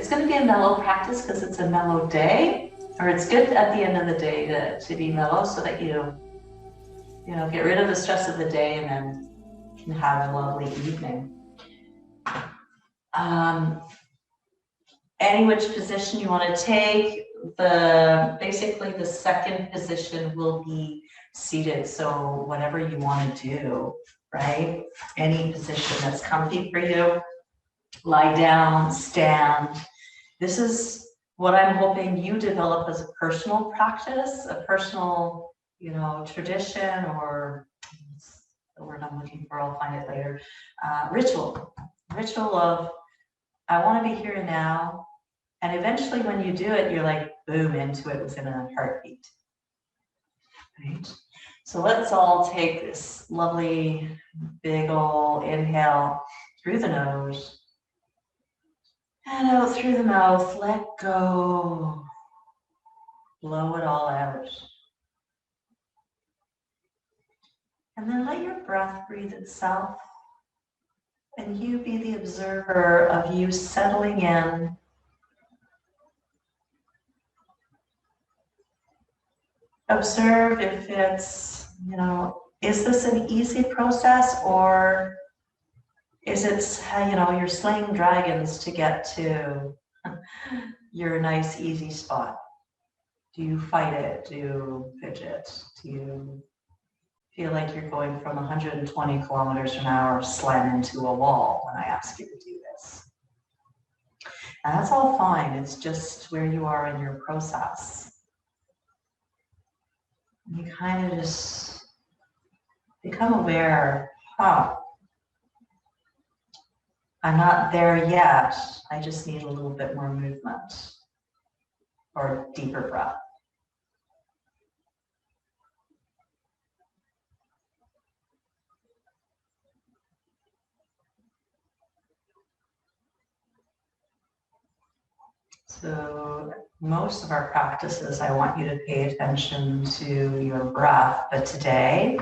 it's going to be a mellow practice because it's a mellow day, or it's good at the end of the day to be mellow so that you get rid of the stress of the day and then can have a lovely evening. Any which position you want to take, basically the second position will be seated. So whatever you want to do, right? Any position that's comfy for you. Lie down, stand. This is what I'm hoping you develop as a personal practice, a personal, tradition, or the word I'm looking for, I'll find it later. Ritual of, I want to be here and now. And eventually when you do it, you're like, boom, into it within a heartbeat, right? So let's all take this lovely, big ol' inhale through the nose and out through the mouth. Let go. Blow it all out. And then let your breath breathe itself, and you be the observer of you settling in. Observe if it's, is this an easy process, or is it, you're slaying dragons to get to your nice, easy spot? Do you fight it? Do you fidget? Do you feel like you're going from 120 kilometers an hour slam into a wall when I ask you to do this? And that's all fine. It's just where you are in your process. You kind of just become aware, I'm not there yet. I just need a little bit more movement or deeper breath. So most of our practices, I want you to pay attention to your breath, but today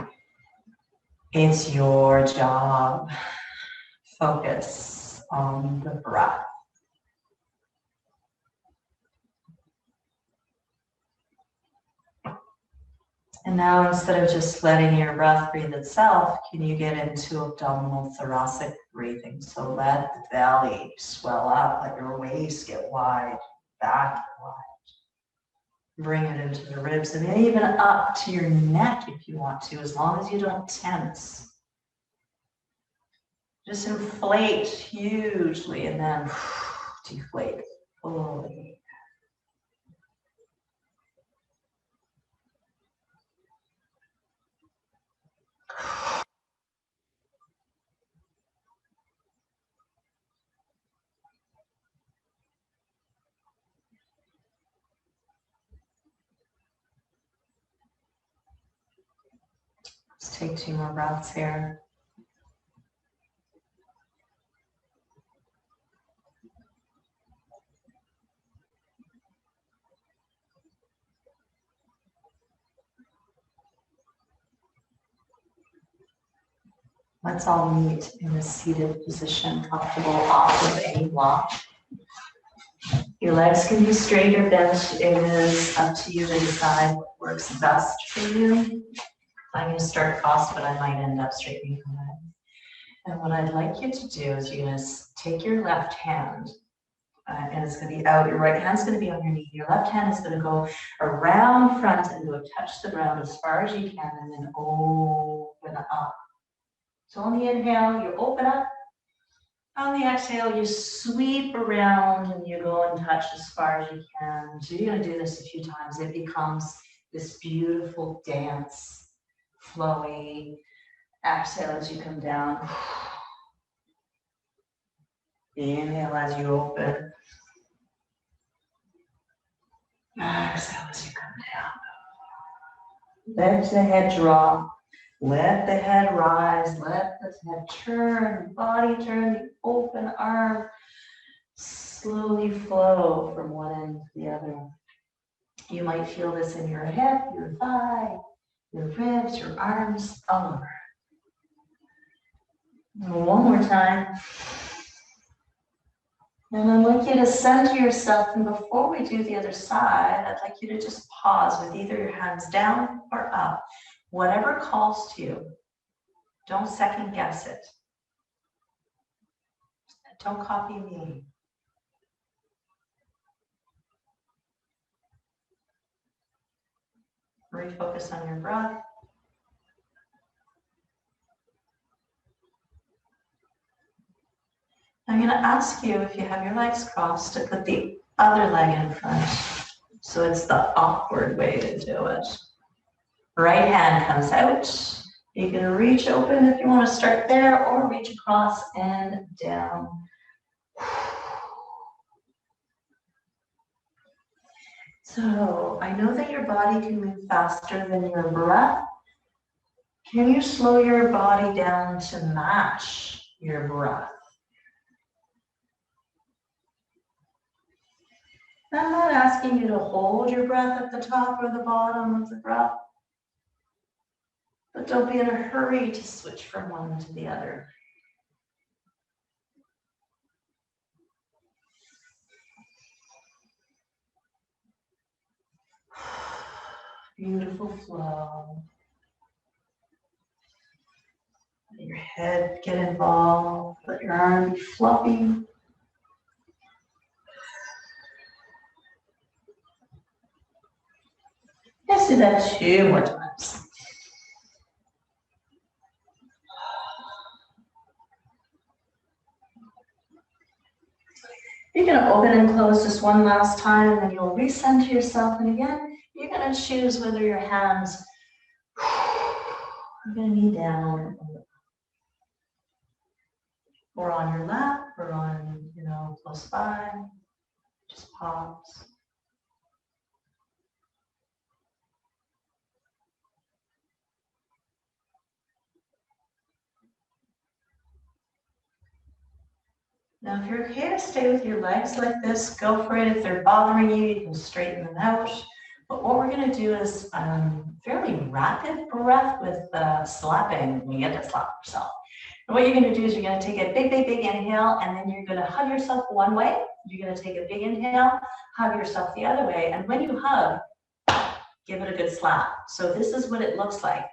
it's your job. Focus on the breath. And now instead of just letting your breath breathe itself, can you get into abdominal thoracic breathing? So let the belly swell up, let your waist get wide, back wide. Bring it into the ribs and then even up to your neck if you want to, as long as you don't tense. Just inflate hugely and then deflate fully. Let's take 2 more breaths here. Let's all meet in a seated position, comfortable off of any block. Your legs can be straight or bent. It is up to you to decide what works best for you. I'm going to start cross, but I might end up straightening from that. And what I'd like you to do is you're going to take your left hand, and it's going to be out. Your right hand's going to be on your knee. Your left hand is going to go around front and go touch the ground as far as you can, and then open up. So on the inhale, you open up. On the exhale, you sweep around and you go and touch as far as you can. So you're going to do this a few times. It becomes this beautiful dance, flowy. Exhale as you come down. Inhale as you open. Exhale as you come down. Let the head drop. Let the head rise. Let the head turn. Body turn. The open arm. Slowly flow from one end to the other. You might feel this in your hip, your thigh, your ribs, your arms, all over. One more time. And I'd like you to center yourself, and before we do the other side, I'd like you to just pause with either your hands down or up. Whatever calls to you. Don't second guess it. Don't copy me. Refocus on your breath. I'm going to ask you, if you have your legs crossed, to put the other leg in front. So it's the awkward way to do it. Right hand comes out. You can reach open if you want to start there, or reach across and down. So I know that your body can move faster than your breath. Can you slow your body down to match your breath? I'm not asking you to hold your breath at the top or the bottom of the breath, but don't be in a hurry to switch from one to the other. Beautiful flow. Let your head get involved. Let your arm be fluffy. Let's do that 2 more times. You're going to open and close just one last time, and then you'll recenter yourself. And again, you're going to choose whether your hands are going to be down or on your lap or on, close by. Just pause. Now, if you're okay to stay with your legs like this, go for it. If they're bothering you, you can straighten them out. But what we're going to do is fairly rapid breath with slapping. You get to slap yourself. And what you're going to do is you're going to take a big, big, big inhale, and then you're going to hug yourself one way. You're going to take a big inhale, hug yourself the other way. And when you hug, give it a good slap. So this is what it looks like.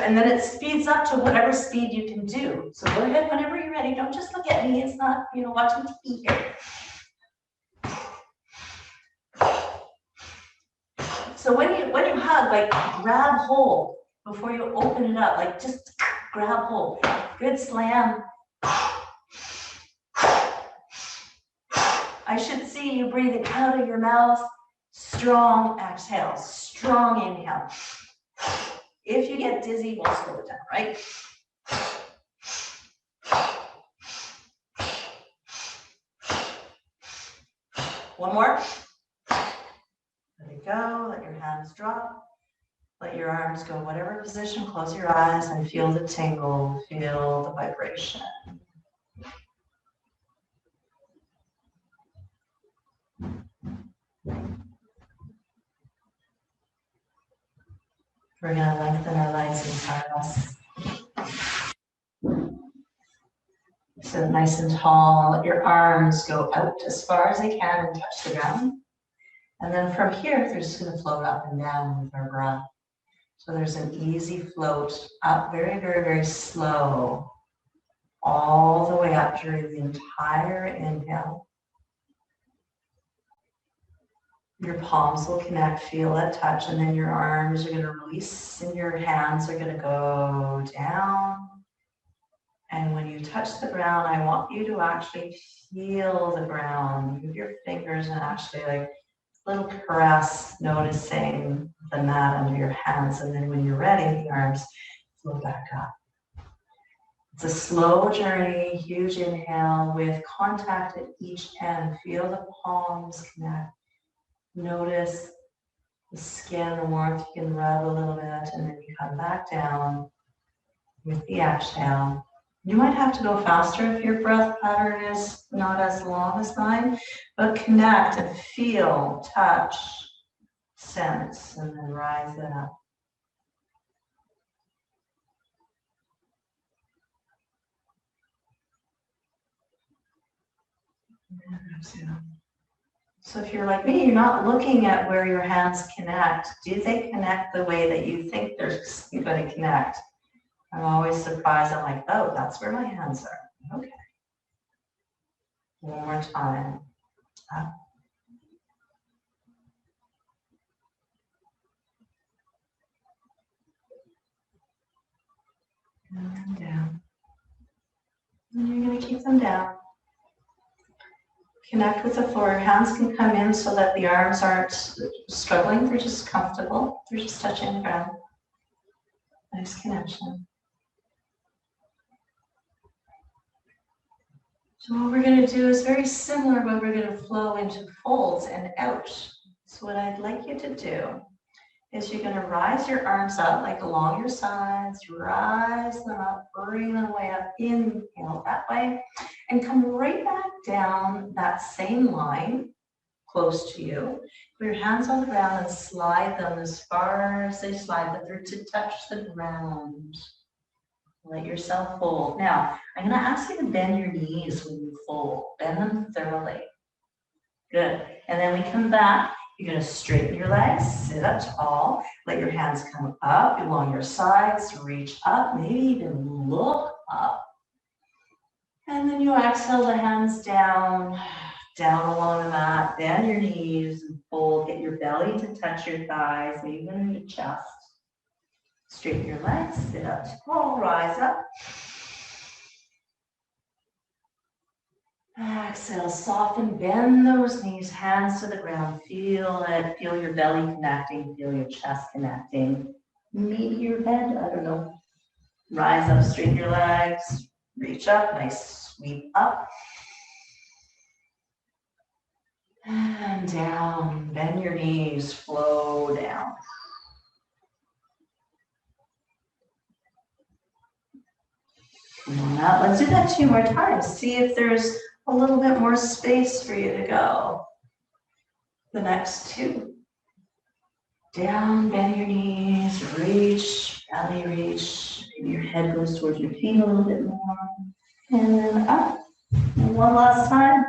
And then it speeds up to whatever speed you can do. So go ahead whenever you're ready. Don't just look at me. It's not, watching TV here. So when you hug, like grab hold before you open it up. Like just grab hold. Good slam. I should see you breathing out of your mouth. Strong exhale. Strong inhale. If you get dizzy, we'll slow it down, right? One more. Let it go. Let your hands drop. Let your arms go whatever position. Close your eyes and feel the tingle. Feel the vibration. We're going to lengthen our legs and front of us. Sit nice and tall. Let your arms go out as far as they can and touch the ground. And then from here, they're just going to float up and down with our breath. So there's an easy float up, very, very, very slow, all the way up during the entire inhale. Your palms will connect, feel that touch, and then your arms are going to release and your hands are going to go down. And when you touch the ground, I want you to actually feel the ground. Move your fingers and actually like little caress, noticing the mat under your hands. And then when you're ready, the arms flow back up. It's a slow journey, huge inhale with contact at each end. Feel the palms connect. Notice the skin, the warmth. You can rub a little bit, and then you come back down with the exhale. You might have to go faster if your breath pattern is not as long as mine, but connect and feel, touch, sense, and then rise it up. Exhale. So if you're like me, you're not looking at where your hands connect. Do they connect the way that you think they're going to connect? I'm always surprised. I'm like, oh, that's where my hands are. Okay. One more time. Up. And down. And you're going to keep them down. Connect with the floor. Your hands can come in so that the arms aren't struggling. They're just comfortable. They're just touching the ground. Nice connection. So what we're going to do is very similar, but we're going to flow into folds and out. So what I'd like you to do is you're going to rise your arms up like along your sides, rise them up, bring them way up, inhale that way, and come right back down that same line close to you. Put your hands on the ground and slide them as far as they slide, but they're to touch the ground. Let yourself fold. Now, I'm going to ask you to bend your knees when you fold. Bend them thoroughly. Good. And then we come back. You're going to straighten your legs, sit up tall, let your hands come up along your sides, reach up, maybe even look up. And then you exhale the hands down, down along the mat, bend your knees and fold, get your belly to touch your thighs, maybe even your chest. Straighten your legs, sit up tall, rise up. Exhale, soften, bend those knees, hands to the ground. Feel it, feel your belly connecting, feel your chest connecting. Maybe your head, I don't know. Rise up, straighten your legs, reach up, nice sweep up. And down, bend your knees, flow down. Come on up, let's do that 2 more times. See if there's a little bit more space for you to go. The next 2. Down, bend your knees, reach, belly reach. Maybe your head goes towards your feet a little bit more. And then up. And one last time.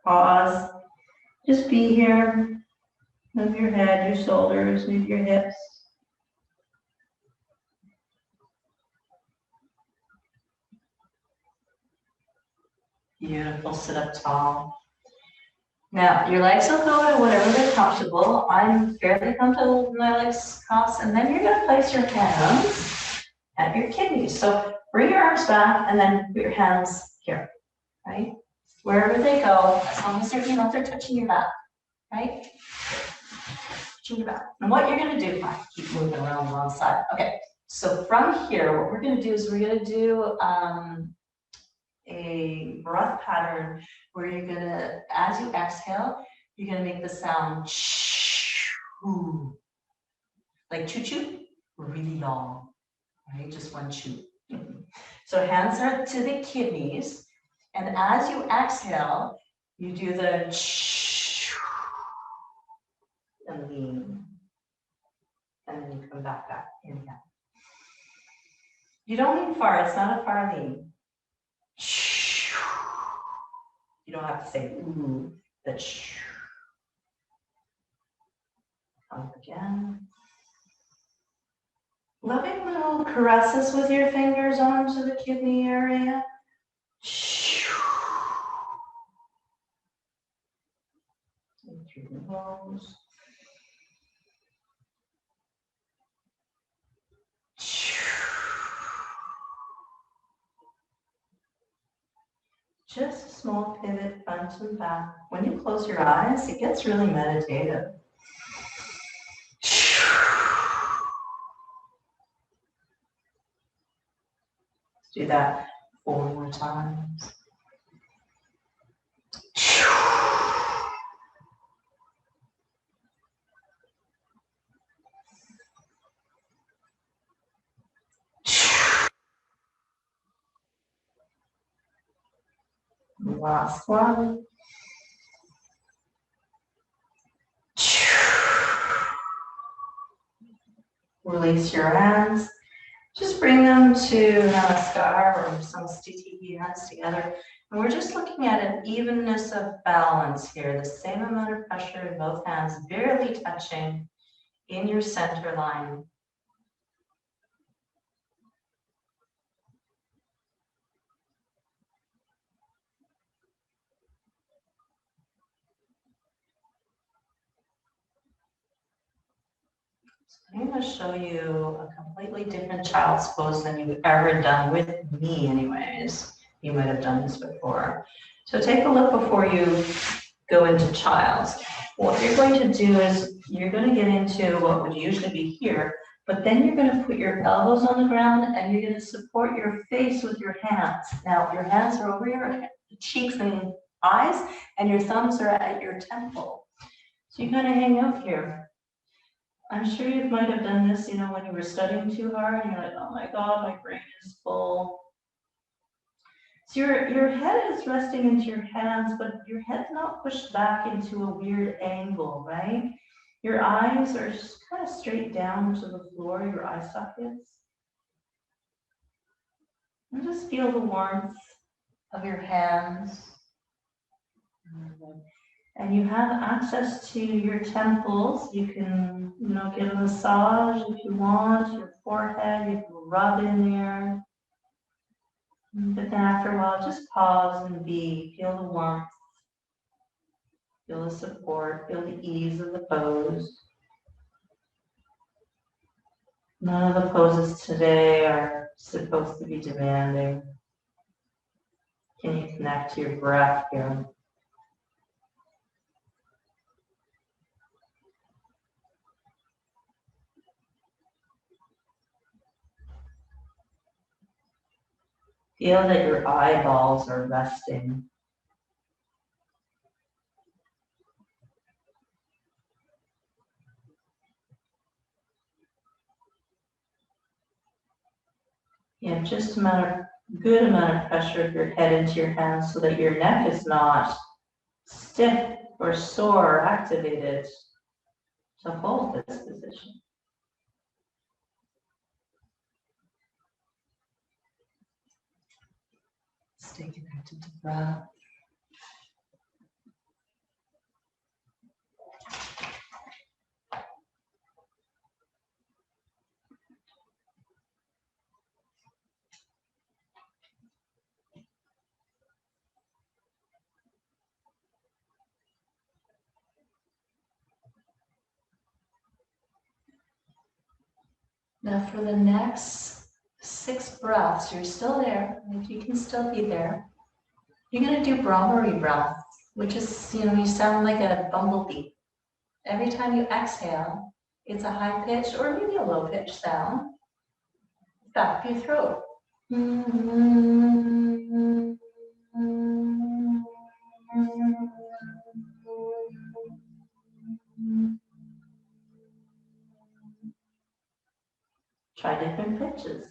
Pause. Just be here. Move your head, your shoulders, move your hips. Beautiful, sit up tall. Now, your legs will go to whatever they're comfortable. I'm fairly comfortable with my legs crossed, and then you're going to place your hands at your kidneys. So bring your arms back and then put your hands here, right? Wherever they go, as long as they're, they're touching your back, right? Touching your back. And what you're going to do, I keep moving around one side. Okay, so from here, what we're going to do is we're going to do a breath pattern where you're gonna, as you exhale, you're gonna make the sound choo, like choo choo, really long, right? Just one choo. So hands are to the kidneys, and as you exhale, you do the choo and lean, and then you come back up. Inhale. You don't lean far. It's not a far lean. You don't have to say ooh, the shh. Up again. Loving little caresses with your fingers onto the kidney area. And through the nose. Just a small pivot front and back. When you close your eyes, it gets really meditative. Let's do that 4 more times. Last one. Release your hands. Just bring them to Namaskar or Samastiti, hands together. And we're just looking at an evenness of balance here. The same amount of pressure in both hands, barely touching in your center line. I'm going to show you a completely different child's pose than you've ever done with me anyways. You might have done this before. So take a look before you go into child's. What you're going to do is you're going to get into what would usually be here, but then you're going to put your elbows on the ground and you're going to support your face with your hands. Now your hands are over your cheeks and eyes and your thumbs are at your temple. So you kind of hang out here. I'm sure you might have done this, you know, when you were studying too hard and you're like, oh my God, my brain is full. So your head is resting into your hands, but your head's not pushed back into a weird angle, right? Your eyes are just kind of straight down to the floor, your eye sockets. And just feel the warmth of your hands. And you have access to your temples. You can, you know, get a massage if you want, your forehead, you can rub in there. But then after a while, just pause and be. Feel the warmth, feel the support, feel the ease of the pose. None of the poses today are supposed to be demanding. Can you connect to your breath here? Feel that your eyeballs are resting. Yeah, just good amount of pressure of your head into your hands so that your neck is not stiff or sore or activated to hold this position. Stay connected to breath. Now for the next 6 breaths, you're still there, like you can still be there. You're gonna do Brahmari breath, which is, you know, you sound like a bumblebee. Every time you exhale, it's a high pitch or maybe a low pitch sound. Back of your throat. Try different pitches.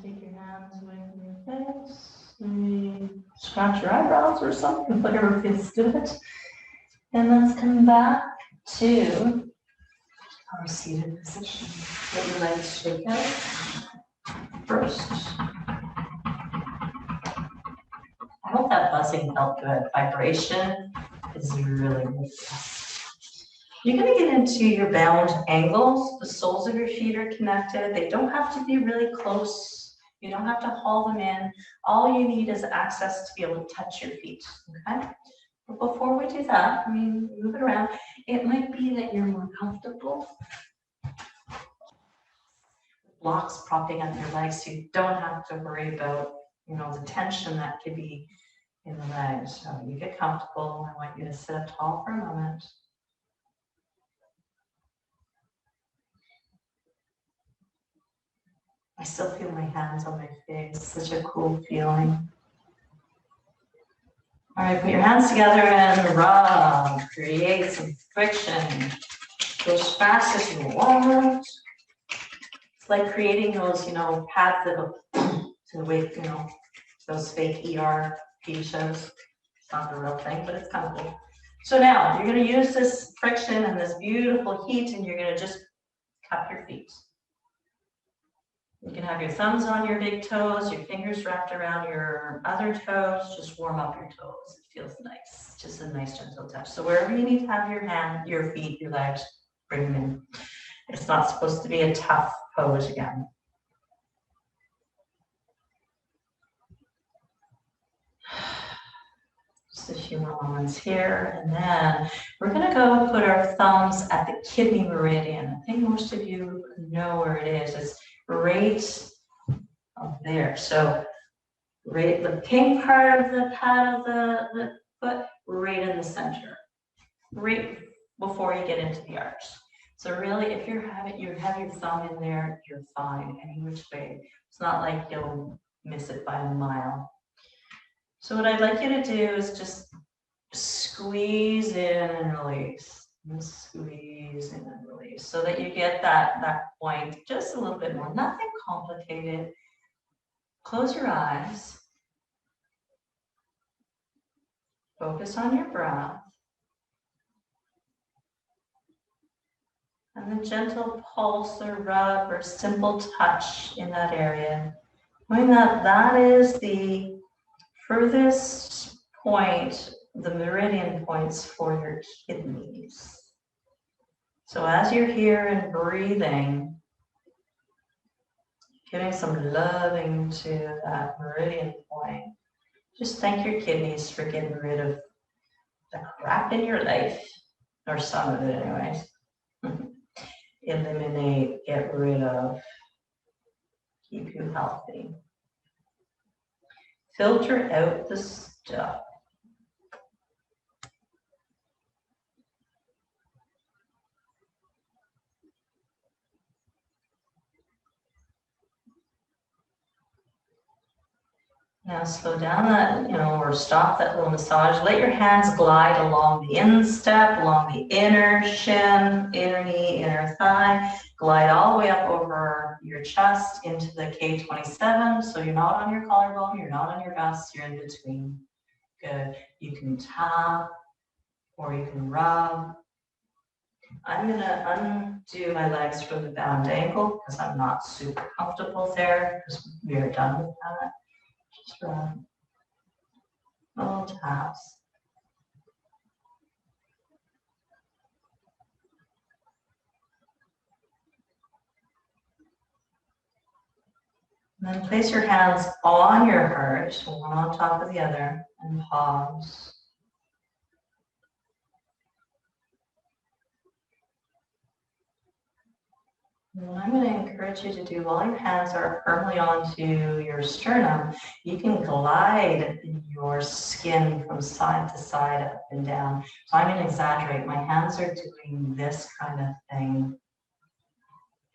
Take your hands away from your face. Maybe scratch your eyebrows or something, whatever feels good. And let's come back to our seated position. Let your legs shake out first. I hope that buzzing felt good. Vibration is really good. You're going to get into your bound angles. The soles of your feet are connected. They don't have to be really close You don't have to haul them in. All you need is access to be able to touch your feet, okay? But before we do that, I mean, move it around. It might be that you're more comfortable. Blocks propping up your legs, so you don't have to worry about, you know, the tension that could be in the legs. So you get comfortable. I want you to sit up tall for a moment. I still feel my hands on my face. Such a cool feeling. All right, put your hands together and rub. Create some friction. Go as fast as you want. It's like creating those, you know, pads that will to wake, you know, those fake ER TV shows. It's not the real thing, but it's kind of cool. So now you're going to use this friction and this beautiful heat, and you're going to just cup your feet. You can have your thumbs on your big toes, your fingers wrapped around your other toes. Just warm up your toes. It feels nice. Just a nice gentle touch. So wherever you need to have your hand, your feet, your legs, bring them in. It's not supposed to be a tough pose again. Just a few more moments here, and then we're going to go put our thumbs at the kidney meridian. I think most of you know where it is. It's right up there. So right, the pink part of the pad of the foot, right in the center, right before you get into the arch. So really, if you have your thumb in there, you're fine any which way. It's not like you'll miss it by a mile. So what I'd like you to do is just squeeze in and release. And squeeze in and release so that you get that point just a little bit more. Nothing complicated. Close your eyes. Focus on your breath. And the gentle pulse or rub or simple touch in that area. Knowing that that is the furthest point, the meridian points for your kidneys. So as you're here and breathing, giving some loving to that meridian point, just thank your kidneys for getting rid of the crap in your life, or some of it anyways. Eliminate, get rid of, keep you healthy. Filter out the stuff. Now slow down that, or stop that little massage. Let your hands glide along the instep, along the inner shin, inner knee, inner thigh. Glide all the way up over your chest into the K27. So you're not on your collarbone, you're not on your vest, you're in between. Good. You can tap or you can rub. I'm going to undo my legs from the bound ankle because I'm not super comfortable there because we are done with that. Just rub. Little taps. And then place your hands on your heart, one on top of the other, and pause. And what I'm going to encourage you to do while your hands are firmly onto your sternum, you can glide your skin from side to side, up and down. So I'm going to exaggerate. My hands are doing this kind of thing,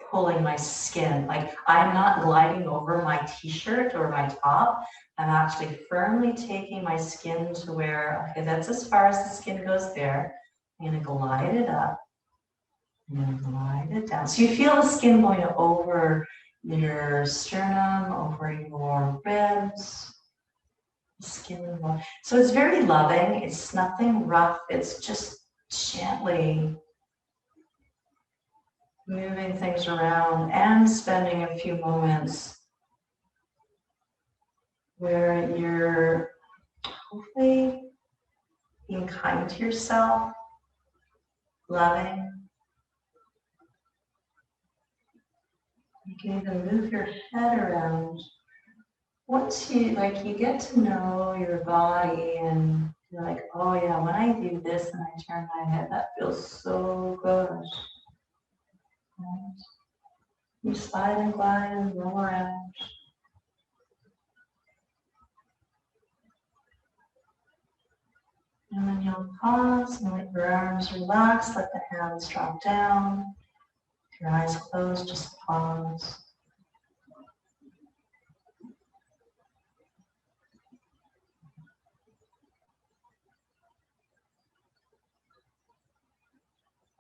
pulling my skin. Like I'm not gliding over my t-shirt or my top. I'm actually firmly taking my skin to where, okay, that's as far as the skin goes there. I'm going to glide it up. And then glide it down. So you feel the skin going over your sternum, over your ribs. Skin. So it's very loving. It's nothing rough. It's just gently moving things around and spending a few moments where you're hopefully being kind to yourself, loving. You can even move your head around once you get to know your body and you're like, oh yeah, when I do this and I turn my head, that feels so good. Right? You slide and glide and roll around. And then you'll pause and let your arms relax, let the hands drop down. If your eyes closed, just pause.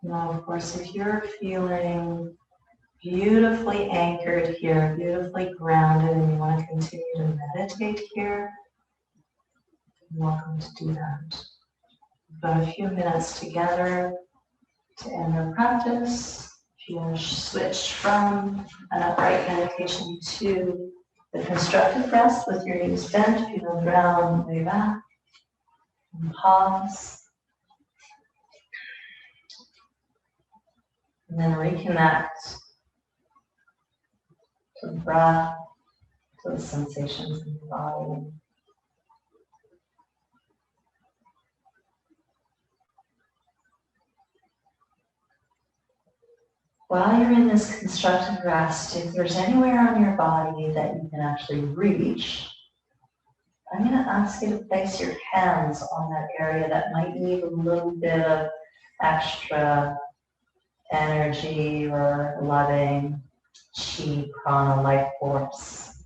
Now, of course, if you're feeling beautifully anchored here, beautifully grounded, and you want to continue to meditate here, you're welcome to do that. We've got a few minutes together to end our practice. If you want to switch from an upright meditation to the constructive rest with your knees bent, feel the ground way back, and pause. And then reconnect to the breath, to the sensations in the body. While you're in this constructive rest, if there's anywhere on your body that you can actually reach, I'm going to ask you to place your hands on that area that might need a little bit of extra energy or loving chi, prana, life force.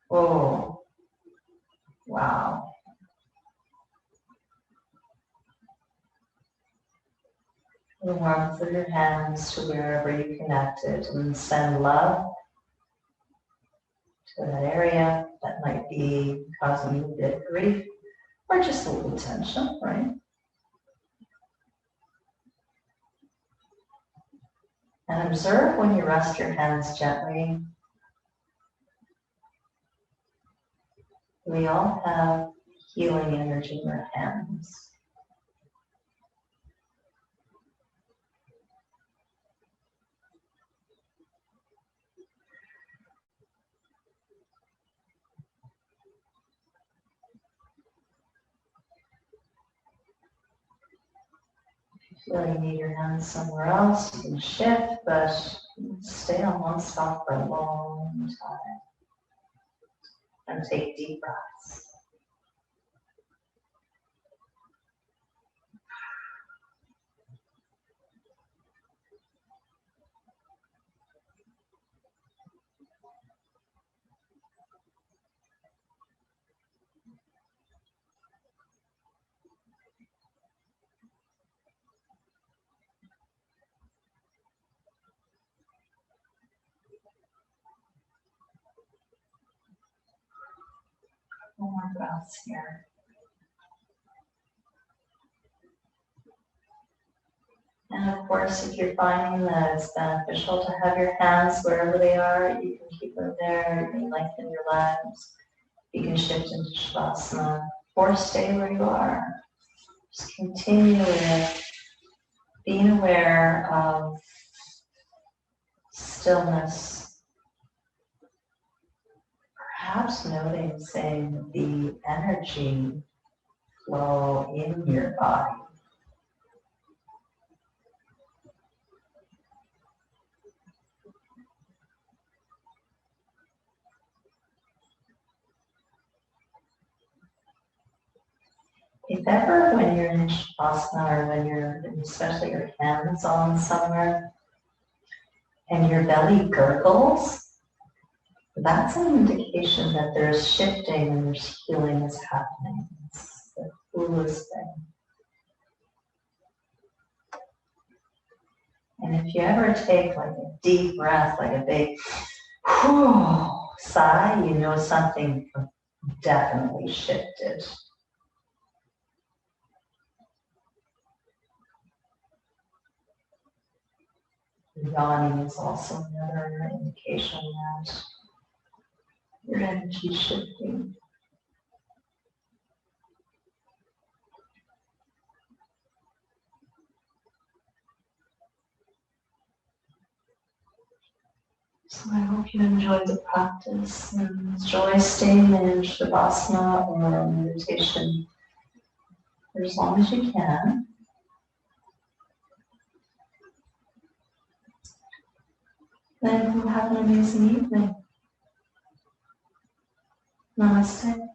Oh, wow. The warmth of your hands to wherever you connected, and send love to that area that might be causing you a bit of grief or just a little tension, right? And observe when you rest your hands gently. We all have healing energy in our hands. If you feel you need your hands somewhere else, you can shift, but stay on one spot for a long time. And take deep breaths. One more breaths here. And of course, if you're finding that it's beneficial to have your hands wherever they are, you can keep them there, you can lengthen your legs, you can shift into Shavasana, or stay where you are. Just continue with being aware of stillness, perhaps noticing the energy flow in your body. If ever when you're in Shavasana or when you're, especially your hands on somewhere, and your belly gurgles, that's an indication that there's shifting and there's healing is happening. It's the coolest thing. And if you ever take like a deep breath, like a big sigh, you know something definitely shifted. Yawning is also another indication that your energy is shifting. So I hope you enjoyed the practice and enjoy staying in Shavasana or meditation for as long as you can. Then have an amazing evening. Namaste.